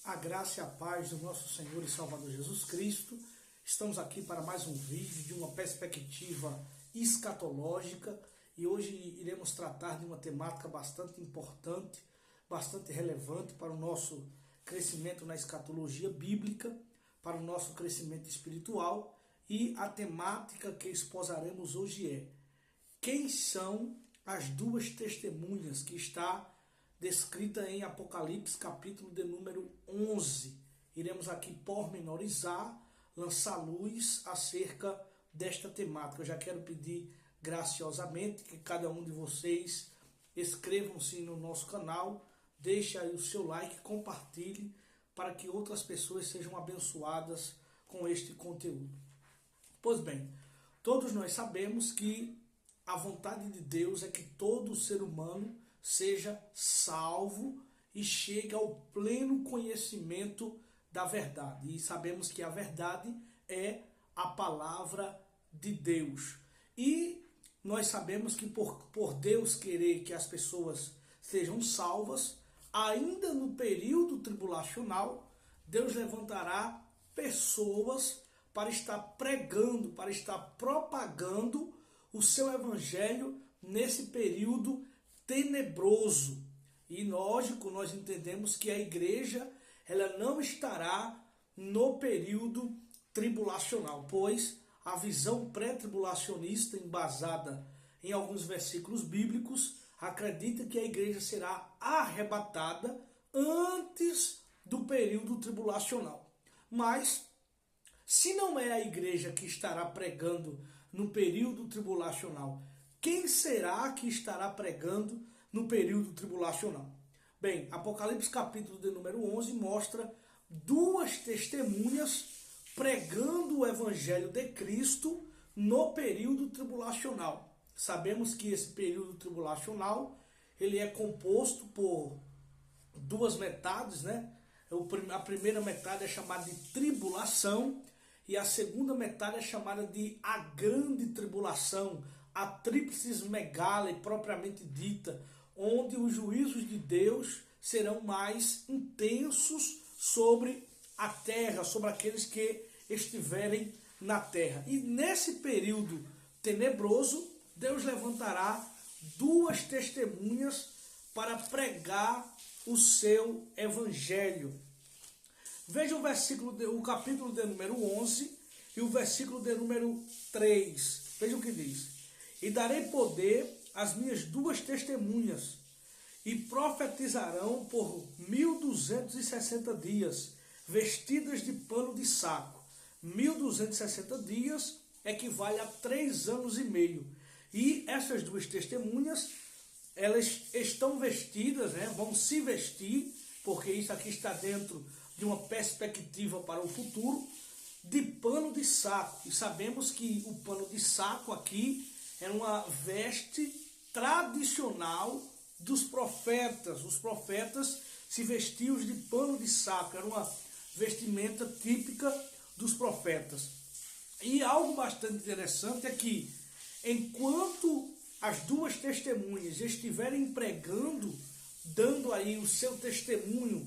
A graça e a paz do nosso Senhor e Salvador Jesus Cristo. Estamos aqui para mais um vídeo de uma perspectiva escatológica e hoje iremos tratar de uma temática bastante importante, bastante relevante para o nosso crescimento na escatologia bíblica, para o nosso crescimento espiritual, e a temática que esposaremos hoje é: quem são as duas testemunhas que está descrita em Apocalipse, capítulo de número 11. Iremos aqui pormenorizar, lançar luz acerca desta temática. Eu já quero pedir graciosamente que cada um de vocês inscrevam-se no nosso canal, deixe aí o seu like, compartilhe, para que outras pessoas sejam abençoadas com este conteúdo. Pois bem, todos nós sabemos que a vontade de Deus é que todo ser humano seja salvo e chegue ao pleno conhecimento da verdade. E sabemos que a verdade é a palavra de Deus. E nós sabemos que por Deus querer que as pessoas sejam salvas, ainda no período tribulacional, Deus levantará pessoas para estar pregando, para estar propagando o seu evangelho nesse período tenebroso. E lógico, nós entendemos que a igreja ela não estará no período tribulacional, pois a visão pré-tribulacionista, embasada em alguns versículos bíblicos, acredita que a igreja será arrebatada antes do período tribulacional. Mas, se não é a igreja que estará pregando no período tribulacional, quem será que estará pregando no período tribulacional? Bem, Apocalipse capítulo de número 11 mostra duas testemunhas pregando o evangelho de Cristo no período tribulacional. Sabemos que esse período tribulacional ele é composto por duas metades, né? A primeira metade é chamada de tribulação e a segunda metade é chamada de a grande tribulação, a tríplice megala propriamente dita, onde os juízos de Deus serão mais intensos sobre a terra, sobre aqueles que estiverem na terra. E nesse período tenebroso, Deus levantará duas testemunhas para pregar o seu evangelho. Veja o capítulo de número 11 e o versículo de número 3. Veja o que diz: e darei poder às minhas duas testemunhas, e profetizarão por 1260 dias, vestidas de pano de saco. 1260 dias equivale a 3 anos e meio. E essas duas testemunhas, elas estão vestidas, né, vão se vestir, porque isso aqui está dentro de uma perspectiva para o futuro, de pano de saco. E sabemos que o pano de saco aqui era uma veste tradicional dos profetas. Os profetas se vestiam de pano de saco, era uma vestimenta típica dos profetas. E algo bastante interessante é que, enquanto as duas testemunhas estiverem pregando, dando aí o seu testemunho,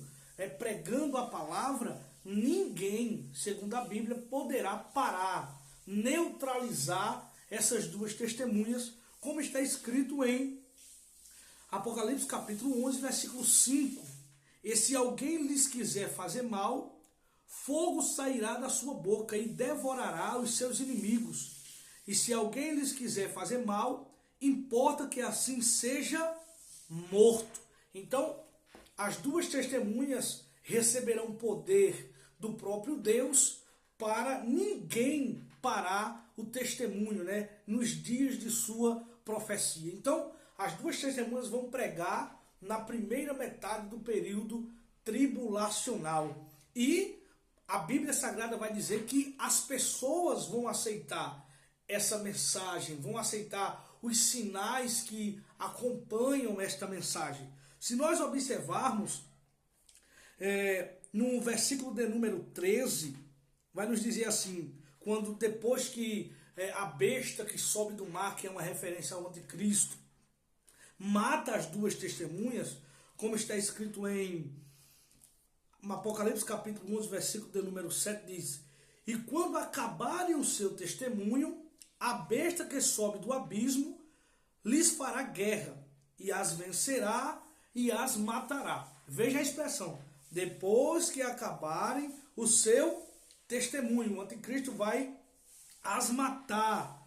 pregando a palavra, ninguém, segundo a Bíblia, poderá parar, neutralizar essas duas testemunhas, como está escrito em Apocalipse capítulo 11, versículo 5. E se alguém lhes quiser fazer mal, fogo sairá da sua boca e devorará os seus inimigos. E se alguém lhes quiser fazer mal, importa que assim seja morto. Então, as duas testemunhas receberão poder do próprio Deus para ninguém parar o testemunho, né, nos dias de sua profecia. Então, as duas testemunhas vão pregar na primeira metade do período tribulacional. E a Bíblia Sagrada vai dizer que as pessoas vão aceitar essa mensagem, vão aceitar os sinais que acompanham esta mensagem. Se nós observarmos, no versículo de número 13, vai nos dizer assim: quando depois que a besta que sobe do mar, que é uma referência ao anticristo, mata as duas testemunhas, como está escrito em Apocalipse capítulo 11, versículo de número 7 diz: e quando acabarem o seu testemunho, a besta que sobe do abismo lhes fará guerra, e as vencerá e as matará. Veja a expressão: depois que acabarem o seu testemunho, o anticristo vai as matar.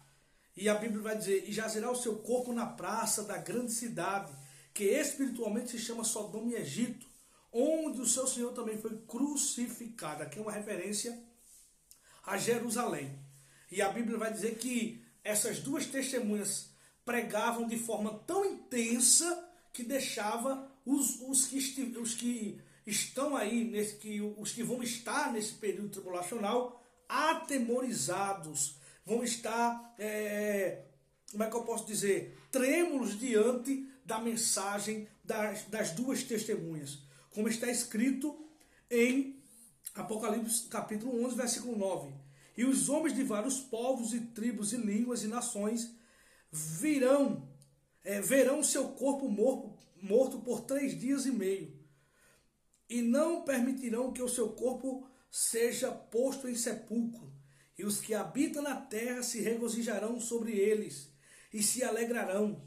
E a Bíblia vai dizer: e jazerá o seu corpo na praça da grande cidade, que espiritualmente se chama Sodoma e Egito, onde o seu Senhor também foi crucificado. Aqui é uma referência a Jerusalém. E a Bíblia vai dizer que essas duas testemunhas pregavam de forma tão intensa que deixava os que estão aí, os que vão estar nesse período tribulacional, atemorizados, vão estar, como é que eu posso dizer, trêmulos diante da mensagem das duas testemunhas. Como está escrito em Apocalipse capítulo 11, versículo 9. E os homens de vários povos e tribos e línguas e nações verão seu corpo morto por 3 dias e meio, e não permitirão que o seu corpo seja posto em sepulcro. E os que habitam na terra se regozijarão sobre eles, e se alegrarão,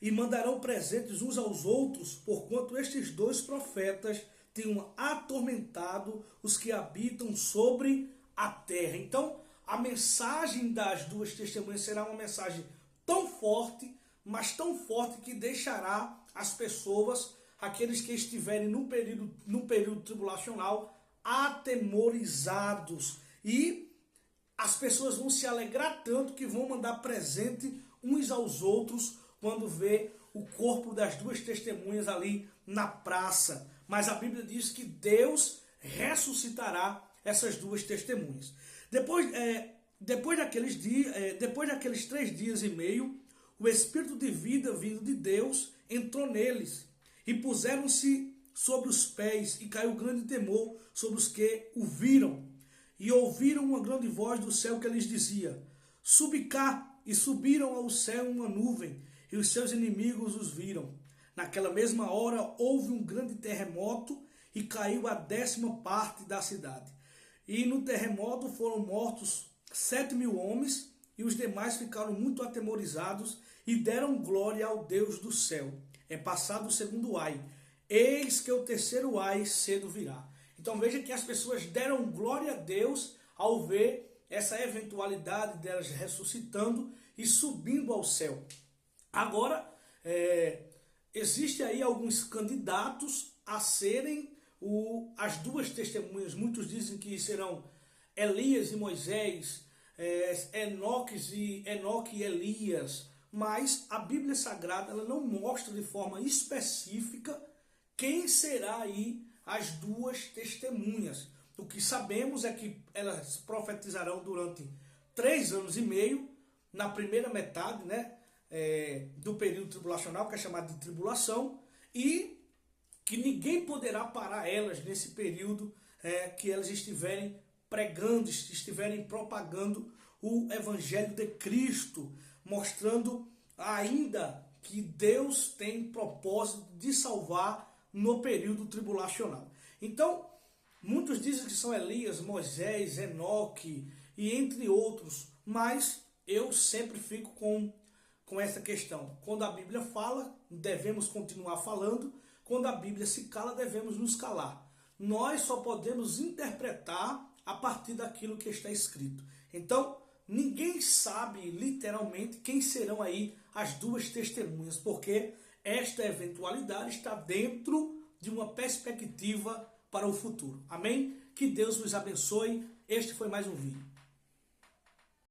e mandarão presentes uns aos outros, porquanto estes 2 profetas tenham atormentado os que habitam sobre a terra. Então, a mensagem das duas testemunhas será uma mensagem tão forte, mas tão forte que deixará as pessoas, aqueles que estiverem no período tribulacional, atemorizados. E as pessoas vão se alegrar tanto que vão mandar presente uns aos outros quando vê o corpo das duas testemunhas ali na praça. Mas a Bíblia diz que Deus ressuscitará essas duas testemunhas. Depois daqueles 3 dias e meio, o Espírito de vida vindo de Deus entrou neles, e puseram-se sobre os pés, e caiu grande temor sobre os que o viram. E ouviram uma grande voz do céu que lhes dizia: subi cá. E subiram ao céu uma nuvem, e os seus inimigos os viram. Naquela mesma hora houve um grande terremoto, e caiu a 10ª parte da cidade. E no terremoto foram mortos 7.000 homens, e os demais ficaram muito atemorizados, e deram glória ao Deus do céu. É passado o 2º ai. Eis que o 3º ai cedo virá. Então veja que as pessoas deram glória a Deus ao ver essa eventualidade delas ressuscitando e subindo ao céu. Agora, existe aí alguns candidatos a serem as duas testemunhas. Muitos dizem que serão Elias e Moisés, Enoque e Elias, mas a Bíblia Sagrada ela não mostra de forma específica quem será aí as duas testemunhas. O que sabemos é que elas profetizarão durante 3 anos e meio, na primeira metade, do período tribulacional, que é chamado de tribulação, e que ninguém poderá parar elas nesse período que elas estiverem pregando, estiverem propagando o Evangelho de Cristo, mostrando ainda que Deus tem propósito de salvar no período tribulacional. Então, muitos dizem que são Elias, Moisés, Enoque e entre outros, mas eu sempre fico com essa questão. Quando a Bíblia fala, devemos continuar falando. Quando a Bíblia se cala, devemos nos calar. Nós só podemos interpretar a partir daquilo que está escrito. Então, ninguém sabe literalmente quem serão aí as duas testemunhas, porque esta eventualidade está dentro de uma perspectiva para o futuro. Amém? Que Deus nos abençoe. Este foi mais um vídeo.